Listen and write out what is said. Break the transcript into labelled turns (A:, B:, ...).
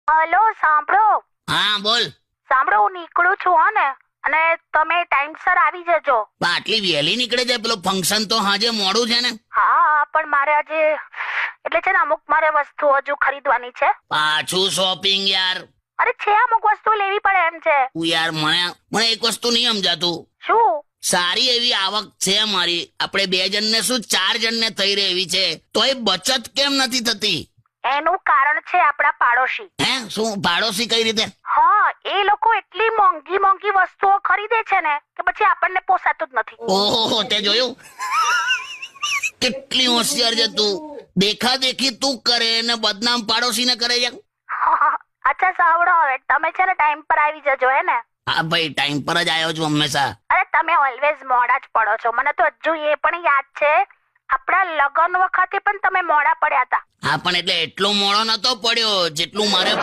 A: Hello, સાંભળો.
B: હા બોલ.
A: સાંભળો, હું નીકળું છું હો ને, અને તમે ટાઈમસર આવી જજો.
B: આટલી વહેલી નીકળે છે? પેલો ફંક્શન તો હાજે મોડું છે ને.
A: હા, પણ મારે આજે એટલે છે ને અમુક મારે વસ્તુ હજુ ખરીદવાની છે.
B: પાછું શોપિંગ યાર.
A: અરે છે, અમુક વસ્તુ લેવી પડે એમ છે.
B: તું યાર મને એક વસ્તુ નહીં સમજાતું.
A: શું?
B: સારી એવી આવક છે મારી, આપણે 2 જણને શું 4 જણને થઈ રહી એવી છે, તોય બચત કેમ નથી થતી?
A: એનું કારણ છે આપણા પાડોશી.
B: હે? શું પાડોશી? કઈ રીતે?
A: હા, એ લોકો એટલી મોંઘી મોંઘી વસ્તુઓ ખરીદે છે ને કે પછી આપણને પોસાતું જ નથી.
B: ઓહો, તે જોયું? કેટલી હોશિયાર છે તું. દેખા દેખી તું કરે ને બદનામ પાડોશીને કરે છે.
A: અચ્છા સાંભળો, હવે તમે છે ને ટાઈમ પર આવી જજો, હે ને?
B: હા ભાઈ, ટાઈમ પર જ આવ્યો છું હંમેશા.
A: અરે તમે ઓલવેઝ મોડા જ પડો છો. મને તો હજુ એ પણ યાદ છે, આપણા લગ્ન વખતે પણ તમે મોડા પડ્યા હતા.
B: હા, પણ એટલે એટલો મોડો નતો પડ્યો જેટલું મારે